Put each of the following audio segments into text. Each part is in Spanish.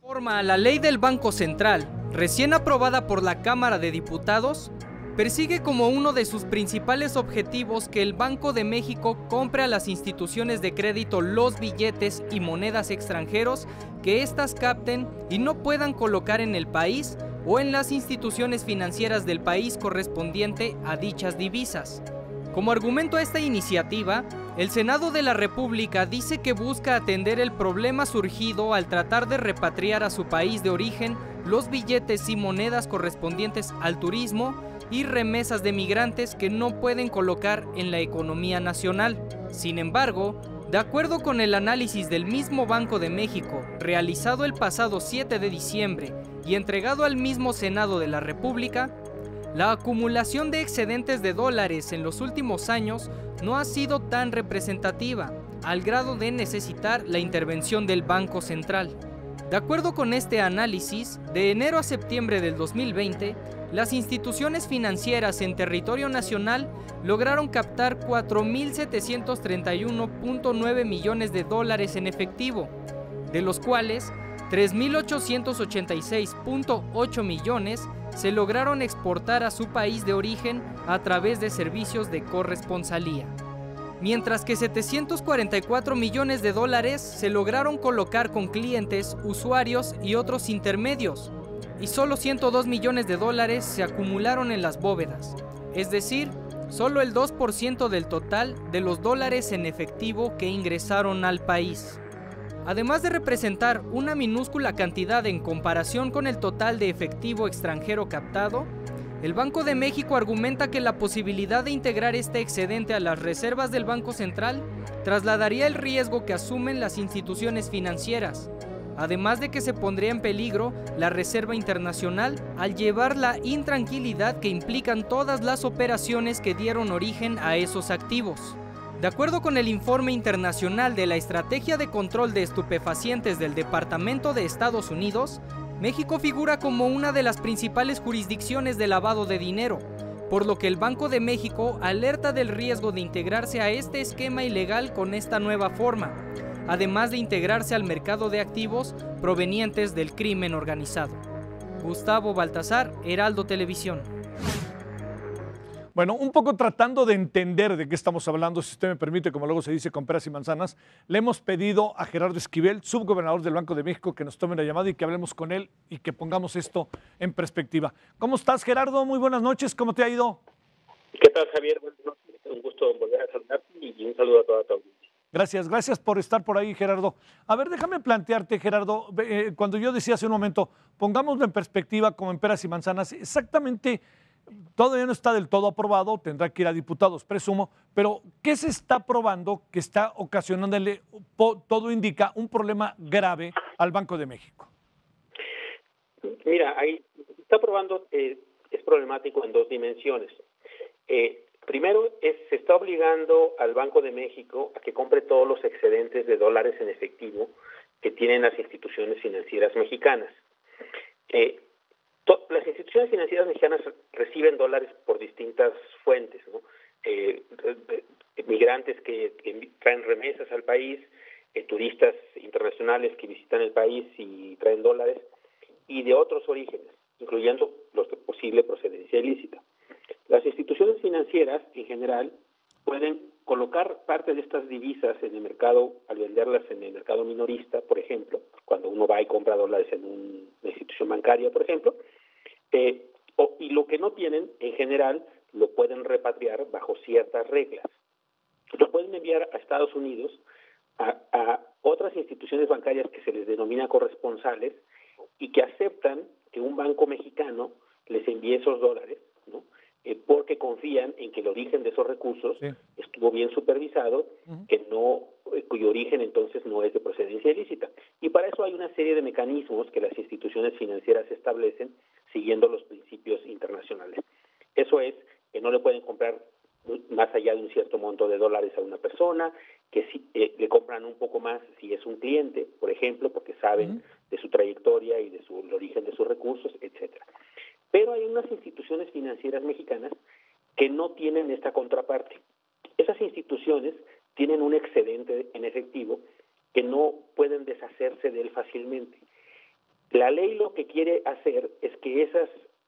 Reforma a la ley del Banco Central, recién aprobada por la Cámara de Diputados, persigue como uno de sus principales objetivos que el Banco de México compre a las instituciones de crédito los billetes y monedas extranjeros que éstas capten y no puedan colocar en el país o en las instituciones financieras del país correspondiente a dichas divisas. Como argumento a esta iniciativa, el Senado de la República dice que busca atender el problema surgido al tratar de repatriar a su país de origen los billetes y monedas correspondientes al turismo y remesas de migrantes que no pueden colocar en la economía nacional. Sin embargo, de acuerdo con el análisis del mismo Banco de México, realizado el pasado 7 de diciembre y entregado al mismo Senado de la República, la acumulación de excedentes de dólares en los últimos años no ha sido tan representativa, al grado de necesitar la intervención del Banco Central. De acuerdo con este análisis, de enero a septiembre del 2020, las instituciones financieras en territorio nacional lograron captar 4.731.9 millones de dólares en efectivo, de los cuales 3.886.8 millones se lograron exportar a su país de origen a través de servicios de corresponsalía, mientras que 744 millones de dólares se lograron colocar con clientes, usuarios y otros intermedios, y solo 102 millones de dólares se acumularon en las bóvedas, es decir, solo el 2% del total de los dólares en efectivo que ingresaron al país. Además de representar una minúscula cantidad en comparación con el total de efectivo extranjero captado, el Banco de México argumenta que la posibilidad de integrar este excedente a las reservas del Banco Central trasladaría el riesgo que asumen las instituciones financieras, además de que se pondría en peligro la reserva internacional al llevar la intranquilidad que implican todas las operaciones que dieron origen a esos activos. De acuerdo con el informe internacional de la Estrategia de Control de Estupefacientes del Departamento de Estados Unidos, México figura como una de las principales jurisdicciones de lavado de dinero, por lo que el Banco de México alerta del riesgo de integrarse a este esquema ilegal con esta nueva forma, además de integrarse al mercado de activos provenientes del crimen organizado. Gustavo Baltazar, Heraldo Televisión. Bueno, un poco tratando de entender de qué estamos hablando, si usted me permite, como luego se dice con peras y manzanas, le hemos pedido a Gerardo Esquivel, subgobernador del Banco de México, que nos tome una llamada y que hablemos con él y que pongamos esto en perspectiva. ¿Cómo estás, Gerardo? Muy buenas noches, ¿cómo te ha ido? ¿Qué tal, Javier? Buenas noches, un gusto volver a saludarte y un saludo a toda tu audiencia. Gracias por estar por ahí, Gerardo. A ver, déjame plantearte, Gerardo, cuando yo decía hace un momento, pongámoslo en perspectiva como en peras y manzanas, exactamente. Todavía no está del todo aprobado, tendrá que ir a diputados, presumo, pero ¿qué se está probando que está ocasionándole, todo indica, un problema grave al Banco de México? Mira, ahí está probando, es problemático en dos dimensiones. Primero, se está obligando al Banco de México a que compre todos los excedentes de dólares en efectivo que tienen las instituciones financieras mexicanas. Las instituciones financieras mexicanas reciben dólares por distintas fuentes, ¿no? Migrantes que traen remesas al país, turistas internacionales que visitan el país y traen dólares, y de otros orígenes, incluyendo los de posible procedencia ilícita. Las instituciones financieras, en general, pueden colocar parte de estas divisas en el mercado, al venderlas en el mercado minorista, por ejemplo, cuando uno va y compra dólares en una institución bancaria, por ejemplo, y lo que no tienen, en general, lo pueden repatriar bajo ciertas reglas. Lo pueden enviar a Estados Unidos, a otras instituciones bancarias que se les denomina corresponsales y que aceptan que un banco mexicano les envíe esos dólares, ¿no? Porque confían en que el origen de esos recursos estuvo bien supervisado, cuyo origen entonces no es de procedencia ilícita. Y para eso hay una serie de mecanismos que las instituciones financieras establecen siguiendo los principios internacionales. Eso es que no le pueden comprar más allá de un cierto monto de dólares a una persona, que le compran un poco más si es un cliente, por ejemplo, porque saben de su trayectoria y del origen de sus recursos, etcétera. Pero hay unas instituciones financieras mexicanas que no tienen esta contraparte. Esas instituciones tienen un excedente en efectivo que no pueden deshacerse de él fácilmente. La ley lo que quiere hacer es que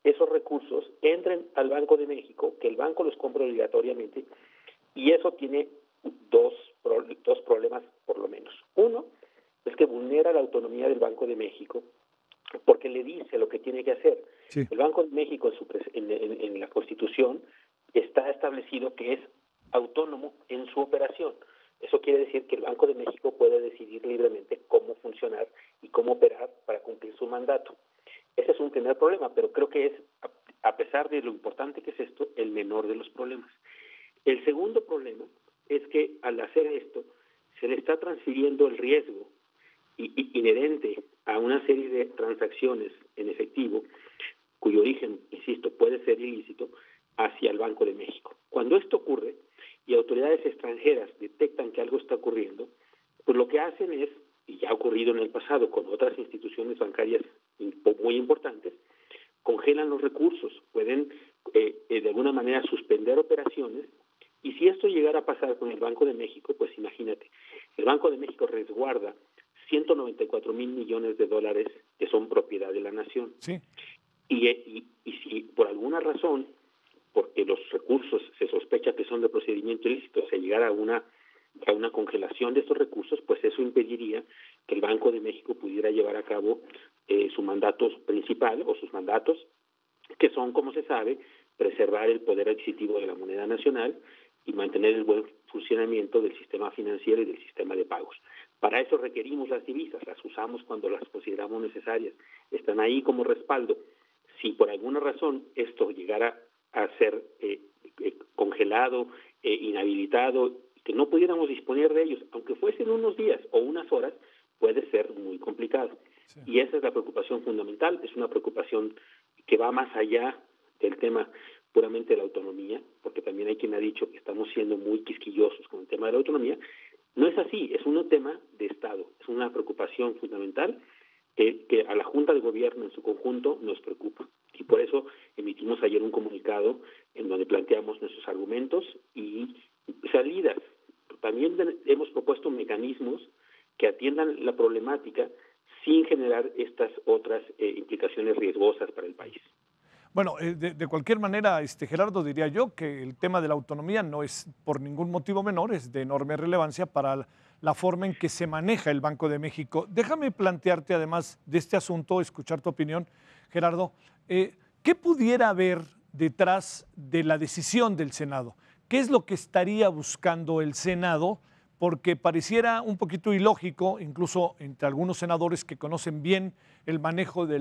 esos recursos entren al Banco de México, que el banco los compre obligatoriamente, y eso tiene dos problemas por lo menos. Uno es que vulnera la autonomía del Banco de México, porque le dice lo que tiene que hacer. Sí. El Banco de México en la Constitución está establecido que es autónomo en su operación. Eso quiere decir que el Banco de México puede decidir libremente cómo funcionar y cómo operar para cumplir su mandato. Ese es un primer problema, pero creo que es, a pesar de lo importante que es esto, el menor de los problemas. El segundo problema es que al hacer esto se le está transfiriendo el riesgo inherente a una serie de transacciones en efectivo, cuyo origen, insisto, puede ser ilícito, hacia el Banco de México. Cuando esto ocurre y autoridades extranjeras detectan que algo está ocurriendo, pues lo que hacen es, y ya ha ocurrido en el pasado con otras instituciones bancarias muy importantes, congelan los recursos, pueden de alguna manera suspender operaciones, y si esto llegara a pasar con el Banco de México, pues imagínate, el Banco de México resguarda 194 mil millones de dólares que son propiedad de la nación. Sí. Y si por alguna razón, porque los recursos se sospecha que son de procedimiento ilícito, se llegara a una congelación de estos recursos, pues eso impediría que el Banco de México pudiera llevar a cabo su mandato principal o sus mandatos, que son, como se sabe, preservar el poder adquisitivo de la moneda nacional y mantener el buen funcionamiento del sistema financiero y del sistema de pagos. Para eso requerimos las divisas, las usamos cuando las consideramos necesarias, están ahí como respaldo. Si por alguna razón esto llegara a ser congelado, inhabilitado, que no pudiéramos disponer de ellos, aunque fuesen unos días o unas horas, puede ser muy complicado. Sí. Y esa es la preocupación fundamental, es una preocupación que va más allá del tema puramente de la autonomía, porque también hay quien ha dicho que estamos siendo muy quisquillosos con el tema de la autonomía. No es así, es un tema de Estado, es una preocupación fundamental que a la Junta de Gobierno en su conjunto nos preocupa. Y por eso emitimos ayer un comunicado en donde planteamos nuestros argumentos y salidas. También hemos propuesto mecanismos que atiendan la problemática sin generar estas otras implicaciones riesgosas para el país. Bueno, de cualquier manera, Gerardo, diría yo que el tema de la autonomía no es por ningún motivo menor, es de enorme relevancia para la forma en que se maneja el Banco de México. Déjame plantearte, además de este asunto, escuchar tu opinión, Gerardo. ¿Qué pudiera haber detrás de la decisión del Senado? ¿Qué es lo que estaría buscando el Senado? Porque pareciera un poquito ilógico, incluso entre algunos senadores que conocen bien el manejo de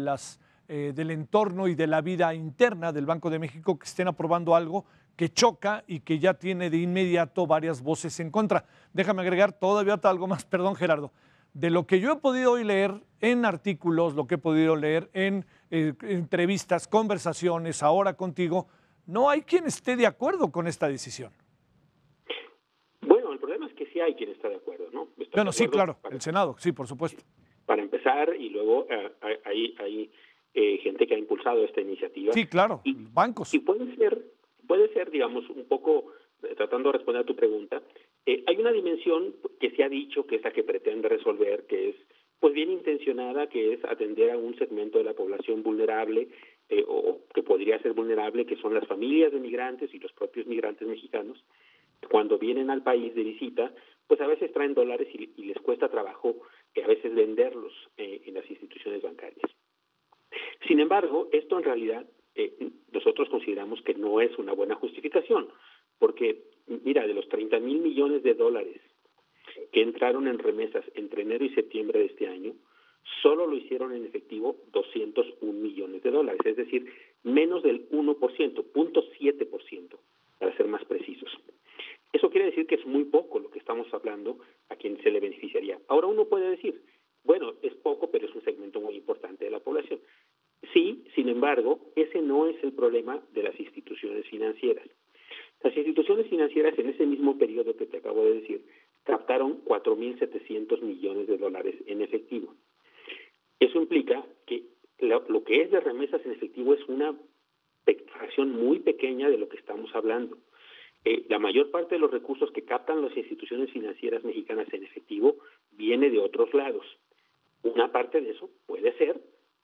del entorno y de la vida interna del Banco de México, que estén aprobando algo que choca y que ya tiene de inmediato varias voces en contra. Déjame agregar todavía algo más, perdón, Gerardo. De lo que yo he podido hoy leer en artículos, lo que he podido leer en entrevistas, conversaciones, ahora contigo, no hay quien esté de acuerdo con esta decisión. Bueno, el problema es que sí hay quien está de acuerdo, ¿no? Bueno, sí, claro, el Senado, sí, por supuesto. Para empezar, y luego hay gente que ha impulsado esta iniciativa. Sí, claro, y, bancos. Y puede ser, digamos, un poco, tratando de responder a tu pregunta, hay una dimensión que se ha dicho que es la que pretende resolver, que es pues bien intencionada, que es atender a un segmento de la población vulnerable o que podría ser vulnerable, que son las familias de migrantes y los propios migrantes mexicanos. Cuando vienen al país de visita, pues a veces traen dólares y les cuesta trabajo a veces venderlos en las instituciones bancarias. Sin embargo, esto en realidad nosotros consideramos que no es una buena justificación, porque mira, de los 30 mil millones de dólares que entraron en remesas entre enero y septiembre de este año, solo lo hicieron en efectivo 201 millones de dólares, es decir, menos del 1%, 0.7%, para ser más precisos. Eso quiere decir que es muy poco lo que estamos hablando a quien se le beneficiaría. Ahora uno puede decir, bueno, es poco, pero es un segmento muy importante de la población. Sí, sin embargo, ese no es el problema de las instituciones financieras. Las instituciones financieras en ese mismo periodo que te acabo de decir, captaron 4.700 millones de dólares en efectivo. Eso implica que lo que es de remesas en efectivo es una fracción muy pequeña de lo que estamos hablando. La mayor parte de los recursos que captan las instituciones financieras mexicanas en efectivo viene de otros lados. Una parte de eso puede ser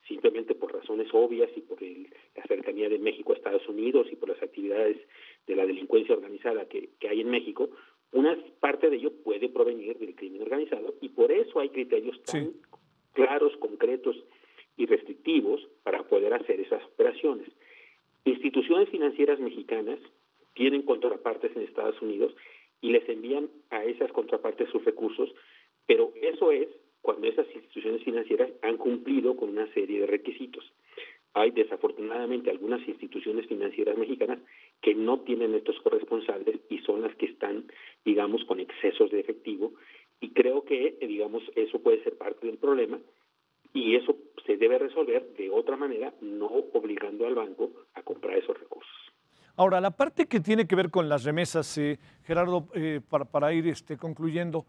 simplemente por razones obvias y por la cercanía de México a Estados Unidos y por las actividades de la delincuencia organizada que hay en México, una parte de ello puede provenir del crimen organizado y por eso hay criterios tan claros, concretos y restrictivos para poder hacer esas operaciones. Instituciones financieras mexicanas tienen contrapartes en Estados Unidos y les envían a esas contrapartes sus recursos, pero eso es cuando esas instituciones financieras han cumplido con una serie de requisitos. Hay desafortunadamente algunas instituciones financieras mexicanas que no tienen estos corresponsales y son las que están, digamos, con excesos de efectivo, y creo que, digamos, eso puede ser parte del problema y eso se debe resolver de otra manera, no obligando al banco a comprar esos recursos. Ahora, la parte que tiene que ver con las remesas, Gerardo, para ir concluyendo,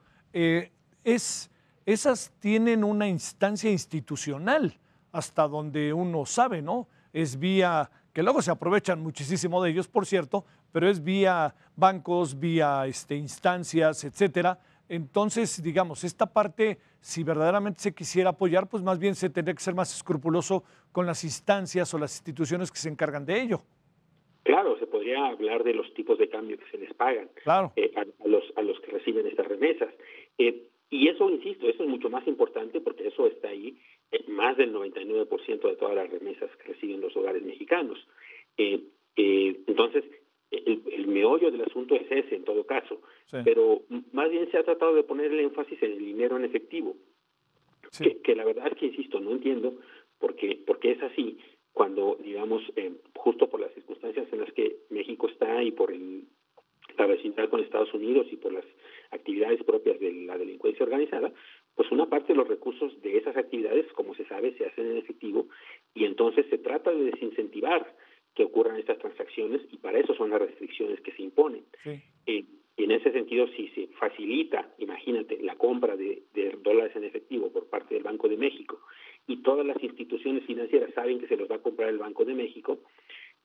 esas tienen una instancia institucional, hasta donde uno sabe, ¿no? Es vía, que luego se aprovechan muchísimo de ellos, por cierto, pero es vía bancos, vía instancias, etcétera. Entonces, digamos, esta parte, si verdaderamente se quisiera apoyar, pues más bien se tendría que ser más escrupuloso con las instancias o las instituciones que se encargan de ello. Claro, se podría hablar de los tipos de cambio que se les pagan claro. a los que reciben estas remesas. Y eso, insisto, eso es mucho más importante porque eso está ahí, más del 99% de todas las remesas que reciben los hogares mexicanos. Entonces, el meollo del asunto es ese, en todo caso. Sí. Pero más bien se ha tratado de poner el énfasis en el dinero en efectivo. Sí. Que la verdad es que, insisto, no entiendo por qué es así, cuando, digamos, justo por las circunstancias en las que México está y por la vecindad con Estados Unidos y por las actividades propias de la delincuencia organizada, pues una parte de los recursos de esas actividades, como se sabe, se hacen en efectivo y entonces se trata de desincentivar que ocurran estas transacciones y para eso son las restricciones que se imponen. Sí. En ese sentido, si se facilita, imagínate, la compra de dólares en efectivo por parte del Banco de México y todas las instituciones financieras saben que se los va a comprar el Banco de México,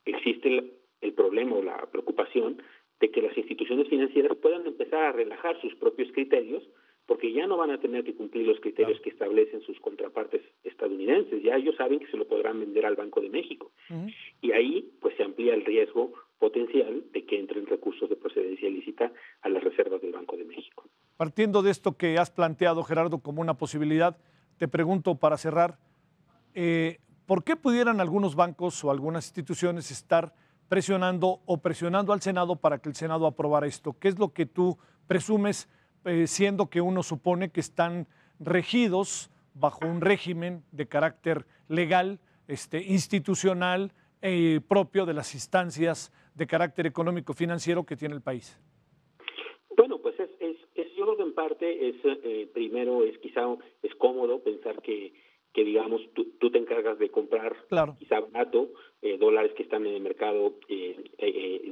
existe el problema o la preocupación de que las instituciones financieras puedan empezar a relajar sus propios criterios porque ya no van a tener que cumplir los criterios que establecen sus contrapartes estadounidenses. Ya ellos saben que se lo podrán vender al Banco de México. Y ahí pues se amplía el riesgo potencial de que entren recursos de procedencia ilícita a las reservas del Banco de México. Partiendo de esto que has planteado, Gerardo, como una posibilidad, te pregunto para cerrar, ¿por qué pudieran algunos bancos o algunas instituciones estar presionando al Senado para que el Senado aprobara esto? ¿Qué es lo que tú presumes, siendo que uno supone que están regidos bajo un régimen de carácter legal, institucional, propio de las instancias de carácter económico financiero que tiene el país? Bueno, pues yo creo que en parte primero es cómodo pensar que digamos tú te encargas de comprar, claro, quizá barato, dólares que están en el mercado,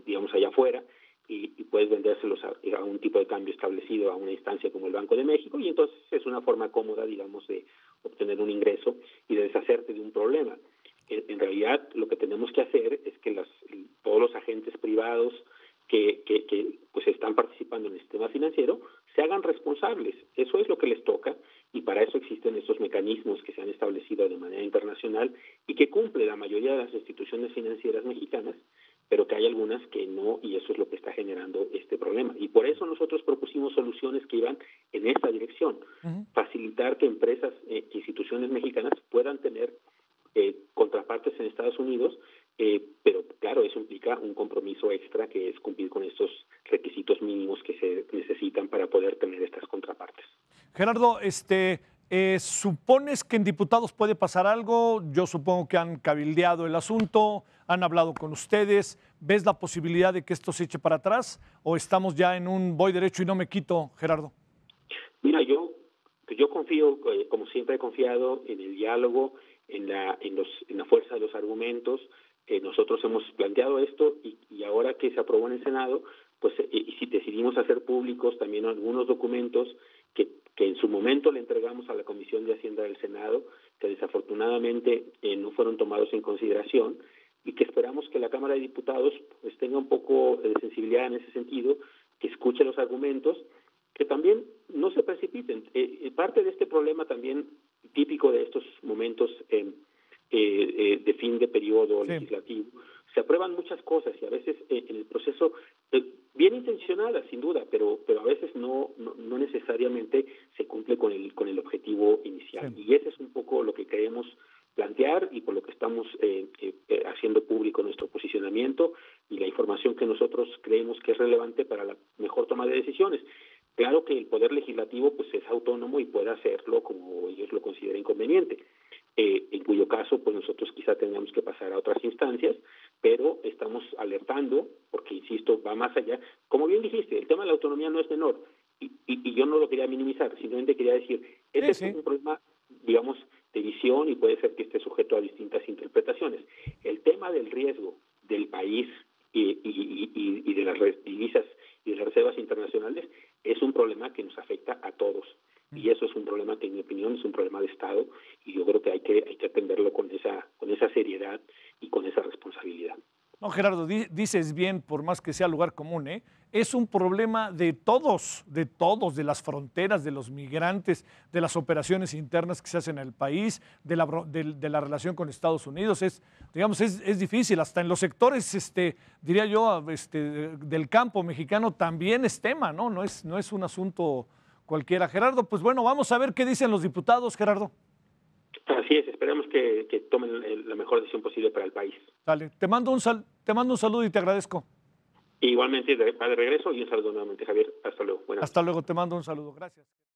digamos allá afuera, y puedes vendérselos a un tipo de cambio establecido a una instancia como el Banco de México, y entonces es una forma cómoda, digamos, de obtener un ingreso y de deshacerte de un problema. En realidad, lo que tenemos que hacer es que todos los agentes privados que pues están participando en el sistema financiero se hagan responsables. Eso es lo que les toca y para eso existen estos mecanismos que se han establecido de manera internacional y que cumple la mayoría de las instituciones financieras mexicanas, pero que hay algunas que no, y eso es lo que está generando este problema. Y por eso nosotros propusimos soluciones que iban en esta dirección, facilitar que empresas, instituciones mexicanas puedan tener contrapartes en Estados Unidos, pero claro, eso implica un compromiso extra que es cumplir con estos requisitos mínimos que se necesitan para poder tener estas contrapartes. Gerardo, ¿supones que en diputados puede pasar algo? Yo supongo que han cabildeado el asunto, han hablado con ustedes. ¿Ves la posibilidad de que esto se eche para atrás o estamos ya en un voy derecho y no me quito, Gerardo? Mira, yo confío, como siempre he confiado, en el diálogo, en la fuerza de los argumentos. Nosotros hemos planteado esto y ahora que se aprobó en el Senado, pues y si decidimos hacer públicos también algunos documentos que en su momento le entregamos a la Comisión de Hacienda del Senado, que desafortunadamente no fueron tomados en consideración y que esperamos que la Cámara de Diputados pues tenga un poco de sensibilidad en ese sentido, que escuche los argumentos, que también no se precipiten. Parte de este problema también típico de estos momentos de fin de periodo Sí. legislativo, se aprueban muchas cosas y a veces en el proceso, bien intencionadas sin duda, pero a veces no necesariamente se cumple con el objetivo inicial. Sí. Y ese es un poco lo que queremos plantear y por lo que estamos haciendo público nuestro posicionamiento y la información que nosotros creemos que es relevante para la mejor toma de decisiones. Claro que el Poder Legislativo pues es autónomo y puede hacerlo como ellos lo consideren conveniente, en cuyo caso pues nosotros quizá tengamos que pasar a otras instancias, pero estamos alertando, porque insisto, va más allá. Como bien dijiste, el tema de la autonomía no es menor, y yo no lo quería minimizar, simplemente quería decir, ese Sí. es un problema, digamos, de visión y puede ser que esté sujeto a distintas interpretaciones. El tema del riesgo del país y de las divisas y de las reservas internacionales es un problema que nos afecta a todos. Y eso es un problema que, en mi opinión, es un problema de Estado, y yo creo que hay que atenderlo con esa seriedad y con esa responsabilidad. No, Gerardo, dices bien, por más que sea lugar común, ¿eh? Es un problema de todos, de las fronteras, de los migrantes, de las operaciones internas que se hacen en el país, de la relación con Estados Unidos. Es difícil, hasta en los sectores, diría yo, del campo mexicano también es tema, ¿no? No es un asunto cualquiera. Gerardo, pues bueno, vamos a ver qué dicen los diputados, Gerardo. Así es, esperemos que tomen la mejor decisión posible para el país. Dale, te mando un saludo y te agradezco. Igualmente, va de regreso y un saludo nuevamente, Javier. Hasta luego. Buenas Hasta luego, te mando un saludo. Gracias.